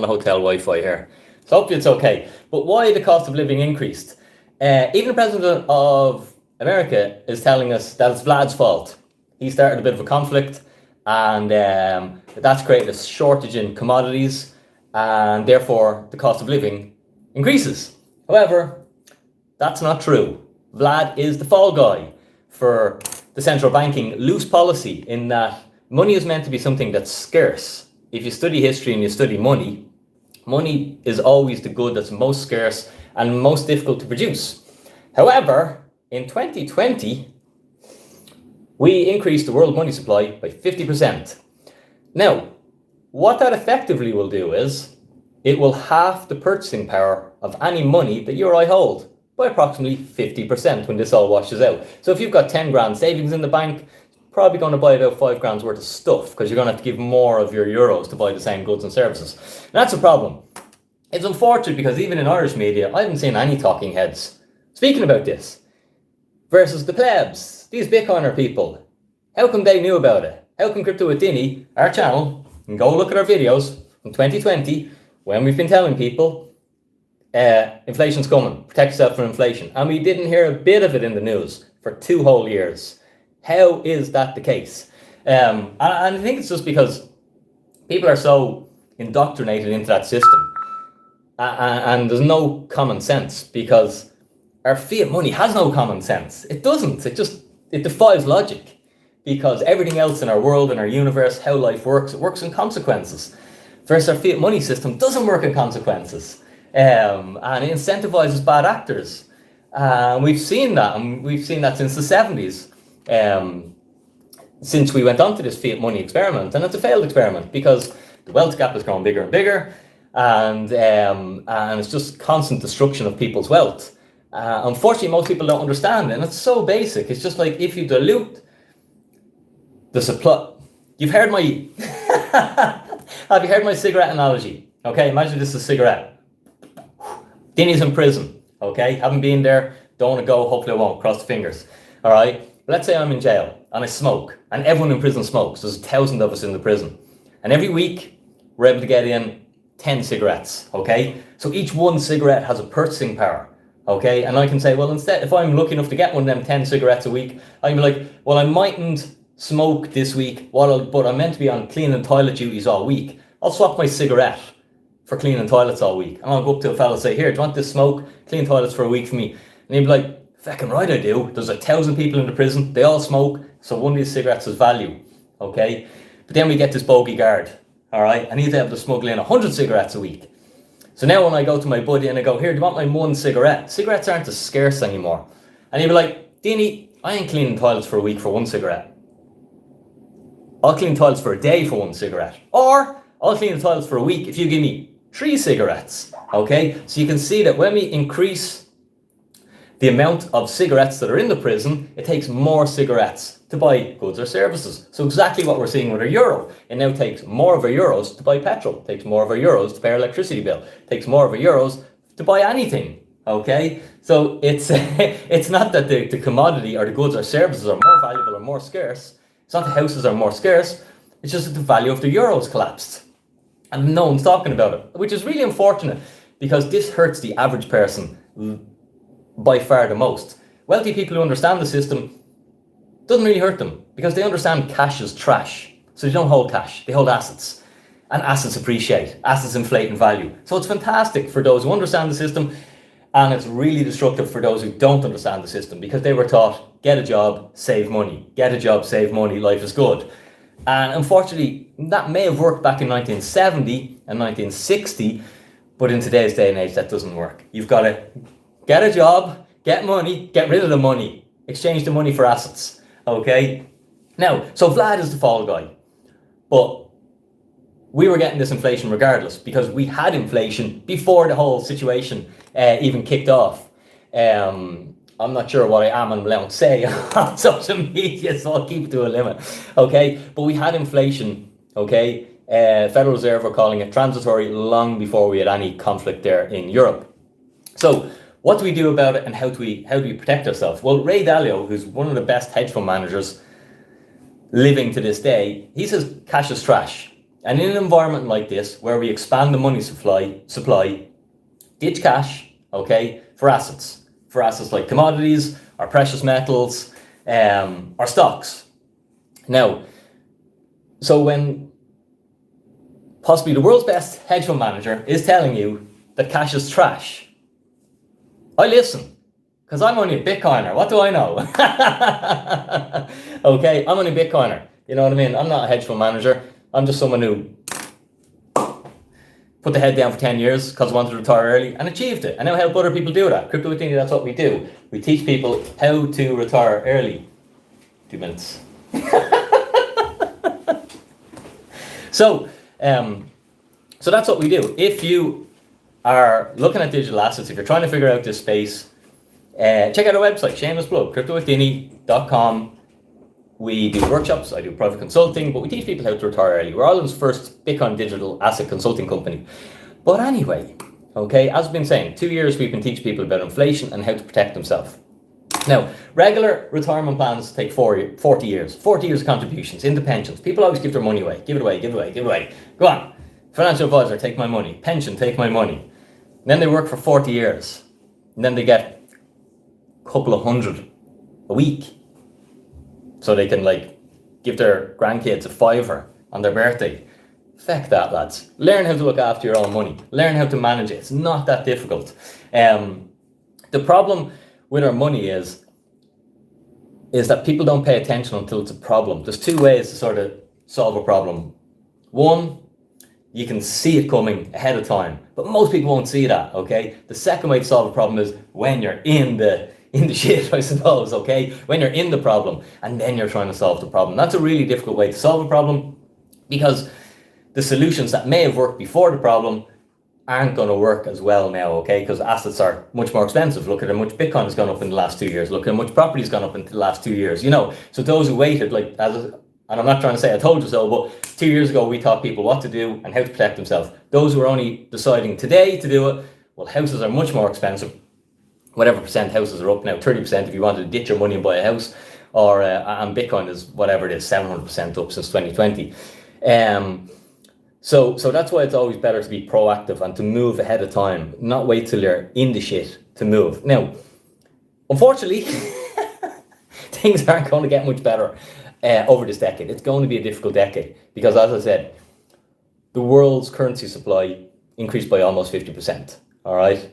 the hotel Wi-Fi here. So hopefully it's okay. But why the cost of living increased? Even the president of America is telling us that it's Vlad's fault. He started a bit of a conflict, and that's created a shortage in commodities, and therefore the cost of living increases. However, that's not true. Vlad is the fall guy for the central banking loose policy, in that money is meant to be something that's scarce. If you study history and you study money, money is always the good that's most scarce and most difficult to produce. However, in 2020, we increased the world money supply by 50%. Now, what that effectively will do is it will halve the purchasing power of any money that you or I hold by approximately 50% when this all washes out. So if you've got 10 grand savings in the bank, probably going to buy about 5 grand's worth of stuff, because you're going to have to give more of your euros to buy the same goods and services. And that's a problem. It's unfortunate because even in Irish media, I haven't seen any talking heads speaking about this. Versus the plebs, these Bitcoiner people. How come they knew about it? How come Crypto with Dini, our channel, and go look at our videos from 2020, when we've been telling people, inflation's coming, protect yourself from inflation. And we didn't hear a bit of it in the news for 2 whole years. How is that the case? And I think it's just because people are so indoctrinated into that system, and there's no common sense, because our fiat money has no common sense. It doesn't. It defies logic, because everything else in our world, in our universe, how life works, it works in consequences. Versus our fiat money system doesn't work in consequences, and it incentivizes bad actors. We've seen that, and we've seen that since the 70s. Since we went on to this fiat money experiment, and it's a failed experiment because the wealth gap is growing bigger and bigger, and it's just constant destruction of people's wealth. Unfortunately, most people don't understand it, and it's so basic. It's just like, if you dilute the supply, you've heard my have you heard my cigarette analogy? Okay, imagine this is a cigarette. Dini's in prison. Okay, haven't been there, don't want to go, hopefully I won't, cross the fingers. All right. Let's say I'm in jail and I smoke, and everyone in prison smokes. There's 1,000 of us in the prison. And every week we're able to get in 10 cigarettes, okay? So each one cigarette has a purchasing power, okay? And I can say, well, instead, if I'm lucky enough to get one of them 10 cigarettes a week, I can be like, well, I mightn't smoke this week, but I'm meant to be on cleaning toilet duties all week. I'll swap my cigarette for cleaning toilets all week. And I'll go up to a fella and say, here, do you want this smoke? Clean toilets for a week for me. And he'd be like, feckin' right I do. There's 1,000 people in the prison. They all smoke. So one of these cigarettes has value. Okay? But then we get this bogey guard. All right? And he's able to smuggle in 100 cigarettes a week. So now when I go to my buddy and I go, here, do you want my 1 cigarette? Cigarettes aren't as scarce anymore. And he'd be like, Dini, I ain't cleaning toilets for a week for 1 cigarette. I'll clean toilets for a day for 1 cigarette. Or I'll clean the toilets for a week if you give me 3 cigarettes. Okay? So you can see that when we increase the amount of cigarettes that are in the prison, it takes more cigarettes to buy goods or services. So exactly what we're seeing with our euro. It now takes more of our euros to buy petrol. It takes more of our euros to pay our electricity bill. It takes more of our euros to buy anything. Okay? So it's it's not that the commodity or the goods or services are more valuable or more scarce. It's not the houses are more scarce. It's just that the value of the euros collapsed. And no one's talking about it, which is really unfortunate, because this hurts the average person by far the most. Wealthy people who understand the system, doesn't really hurt them, because they understand cash is trash. So they don't hold cash, they hold assets. And assets appreciate, assets inflate in value. So it's fantastic for those who understand the system, and it's really destructive for those who don't understand the system, because they were taught, get a job, save money. Get a job, save money, life is good. And unfortunately, that may have worked back in 1970 and 1960, but in today's day and age, that doesn't work. You've got to get a job, get money, get rid of the money, exchange the money for assets, okay? Now, so Vlad is the fall guy, but we were getting this inflation regardless, because we had inflation before the whole situation even kicked off. I'm not sure what I am and allowed to say on social media, so I'll keep it to a limit, okay? But we had inflation, okay? Federal Reserve were calling it transitory long before we had any conflict there in Europe. So what do we do about it, and how do we protect ourselves? Well, Ray Dalio, who's one of the best hedge fund managers living to this day, he says cash is trash. And in an environment like this, where we expand the money supply, ditch cash, okay, for assets like commodities, or precious metals, or stocks. Now, so when possibly the world's best hedge fund manager is telling you that cash is trash, I listen, because I'm only a Bitcoiner. What do I know? Okay, I'm only a Bitcoiner. You know what I mean? I'm not a hedge fund manager. I'm just someone who put the head down for 10 years because I wanted to retire early and achieved it. And now help other people do that. Crypto with Dini, that's what we do. We teach people how to retire early. 2 minutes. So that's what we do. If you are looking at digital assets, if you're trying to figure out this space, check out our website, shameless plug, cryptowithdini.com. We do workshops, I do private consulting, but we teach people how to retire early. We're Ireland's first Bitcoin digital asset consulting company. But anyway, okay, as I've been saying, 2 years we've been teaching people about inflation and how to protect themselves. Now, regular retirement plans take 40 years. 40 years of contributions into pensions. People always give their money away. Give it away. Go on. Financial advisor, take my money. Pension, take my money. And then they work for 40 years. And then they get a couple of hundred a week. So they can give their grandkids a $5 on their birthday. Feck that, lads. Learn how to look after your own money. Learn how to manage it. It's not that difficult. The problem with our money is that people don't pay attention until it's a problem. There's 2 ways to sort of solve a problem. One, you can see it coming ahead of time, but most people won't see that, okay? The second way to solve a problem is when you're in the shit, I suppose, okay? When you're in the problem and then you're trying to solve the problem. That's a really difficult way to solve a problem because the solutions that may have worked before the problem aren't going to work as well now, okay? Because assets are much more expensive. Look at how much Bitcoin has gone up in the last 2 years. Look at how much property has gone up in the last 2 years. You know, so those who waited, and I'm not trying to say I told you so, but 2 years ago we taught people what to do and how to protect themselves. Those who are only deciding today to do it, well, houses are much more expensive. Whatever percent houses are up now, 30% if you wanted to ditch your money and buy a house, or and Bitcoin is whatever it is, 700% up since 2020. So that's why it's always better to be proactive and to move ahead of time, not wait till you're in the shit to move. Now, unfortunately, things aren't going to get much better over this decade. It's going to be a difficult decade because, as I said, the world's currency supply increased by almost 50%. All right.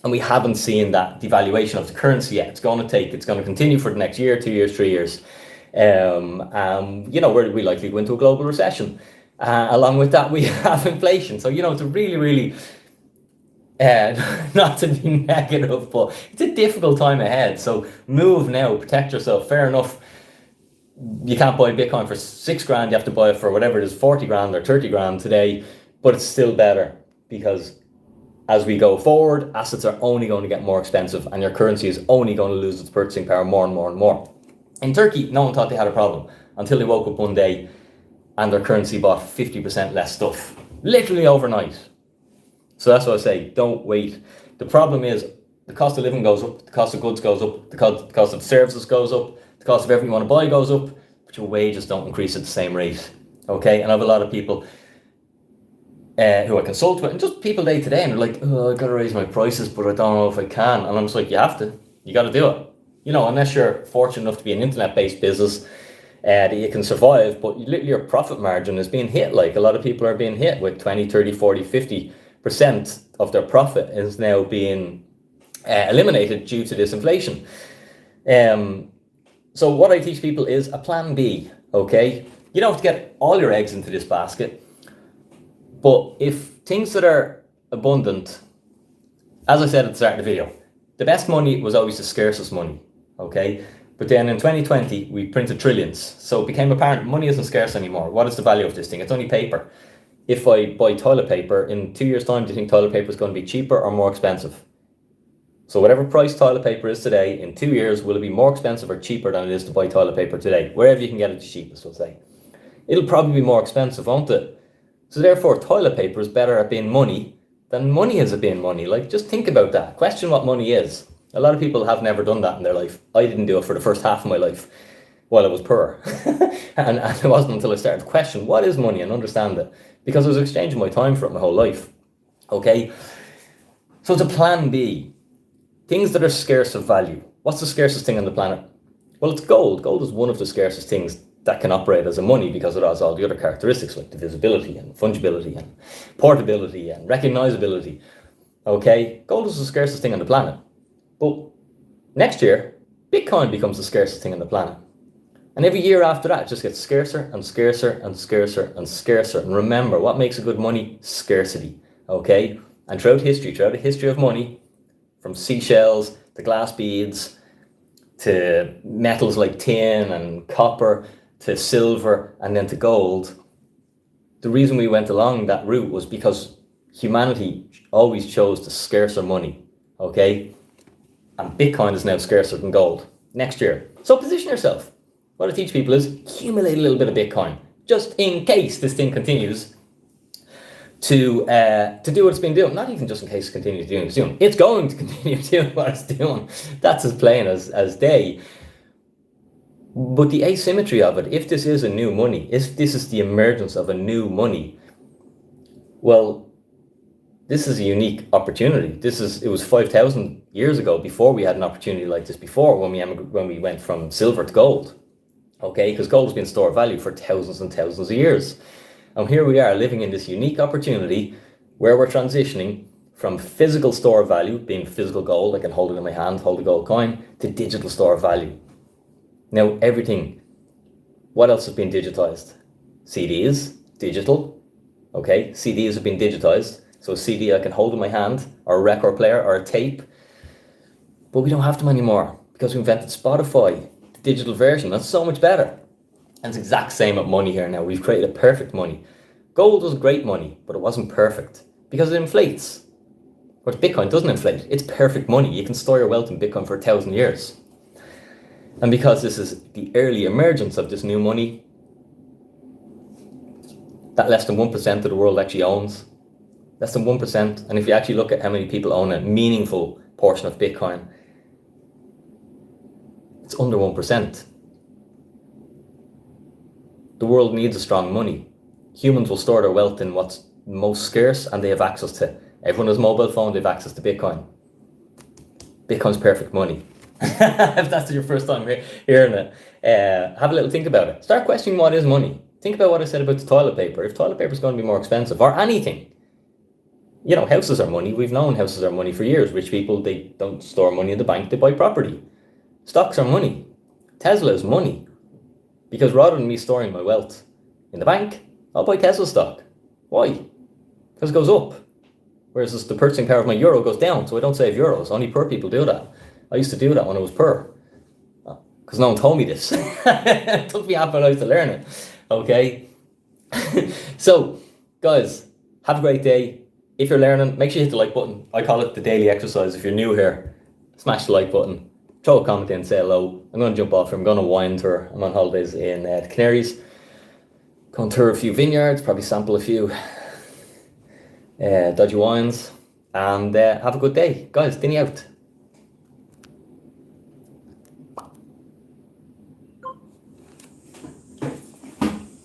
And we haven't seen that devaluation of the currency yet. It's going to continue for the next year, 2 years, 3 years. We likely go into a global recession. Along with that, we have inflation. So, it's a really, really, not to be negative, but it's a difficult time ahead. So move now, protect yourself. Fair enough. You can't buy Bitcoin for $6,000. You have to buy it for whatever it is, 40 grand or 30 grand today, but it's still better because as we go forward, assets are only going to get more expensive and your currency is only going to lose its purchasing power more and more and more. In Turkey, no one thought they had a problem until they woke up one day and their currency bought 50% less stuff, literally overnight. So that's what I say, don't wait. The problem is the cost of living goes up, the cost of goods goes up, the cost of services goes up, the cost of everything you want to buy goes up, but your wages don't increase at the same rate, okay? And I have a lot of people who I consult with, and just people day to day, and they're like, oh, I got to raise my prices, but I don't know if I can. And I'm just like, you have to. You got to do it. Unless you're fortunate enough to be an internet-based business that you can survive, but your profit margin is being hit. Like a lot of people are being hit with 20, 30, 40, 50% of their profit is now being eliminated due to this inflation. So what I teach people is a plan B, okay? You don't have to get all your eggs into this basket. But if things that are abundant, as I said at the start of the video, the best money was always the scarcest money, okay? But then in 2020, we printed trillions. So it became apparent money isn't scarce anymore. What is the value of this thing? It's only paper. If I buy toilet paper, in 2 years' time, do you think toilet paper is going to be cheaper or more expensive? So whatever price toilet paper is today, in 2 years, will it be more expensive or cheaper than it is to buy toilet paper today? Wherever you can get it the cheapest, we'll say. It'll probably be more expensive, won't it? So therefore, toilet paper is better at being money than money is at being money. Just think about that. Question what money is. A lot of people have never done that in their life. I didn't do it for the first half of my life. while I was poor. And it wasn't until I started to question what is money and understand it, because I was exchanging my time for it my whole life. Okay, so to plan B, things that are scarce of value. What's the scarcest thing on the planet? Well, it's gold. Gold is one of the scarcest things that can operate as a money because it has all the other characteristics like divisibility and fungibility and portability and recognizability. Okay, gold is the scarcest thing on the planet. But next year, Bitcoin becomes the scarcest thing on the planet. And every year after that, it just gets scarcer and scarcer and scarcer and scarcer. And remember, what makes a good money? Scarcity. Okay? And throughout the history of money, from seashells to glass beads to metals like tin and copper to silver and then to gold, the reason we went along that route was because humanity always chose the scarcer money. Okay? And Bitcoin is now scarcer than gold next year. So position yourself. What I teach people is accumulate a little bit of Bitcoin, just in case this thing continues to do what it's been doing. Not even just in case it continues doing what it's doing. It's going to continue doing what it's doing. That's as plain as day. But the asymmetry of it, if this is a new money, if this is the emergence of a new money, well, this is a unique opportunity. It was 5,000 years ago before we had an opportunity like this before when we went from silver to gold. Okay, because gold has been store of value for thousands and thousands of years. And here we are living in this unique opportunity where we're transitioning from physical store of value, being physical gold, I can hold it in my hand, hold a gold coin, to digital store of value. Now everything, what else has been digitized? CDs, digital, okay, CDs have been digitized. So a CD I can hold in my hand, or a record player, or a tape, but we don't have them anymore because we invented Spotify, the digital version. That's so much better. And it's the exact same with money here now. We've created a perfect money. Gold was great money, but it wasn't perfect because it inflates. But Bitcoin doesn't inflate. It's perfect money. You can store your wealth in Bitcoin for 1,000 years. And because this is the early emergence of this new money that less than 1% of the world actually owns, less than 1%. And if you actually look at how many people own a meaningful portion of Bitcoin, it's under 1%. The world needs a strong money. Humans will store their wealth in what's most scarce, and they have access to, everyone has a mobile phone, they have access to Bitcoin. Bitcoin's perfect money. If that's your first time hearing it, have a little think about it. Start questioning what is money. Think about what I said about the toilet paper. If toilet paper is going to be more expensive, or anything, you know, houses are money. We've known houses are money for years. Rich people, they don't store money in the bank, they buy property. Stocks are money. Tesla is money. Because rather than me storing my wealth in the bank, I'll buy Tesla stock. Why? Because it goes up. Whereas the purchasing power of my euro goes down, so I don't save euros. Only poor people do that. I used to do that when I was poor. Because no one told me this. It took me half my life to learn it. Okay? So, guys, have a great day. If you're learning, make sure you hit the like button. I call it the daily exercise. If you're new here, smash the like button. Throw a comment in, say hello. I'm going to jump off here. I'm going to wine tour. I'm on holidays in the Canaries. Going to tour a few vineyards, probably sample a few dodgy wines. And have a good day. Guys, Dinny out.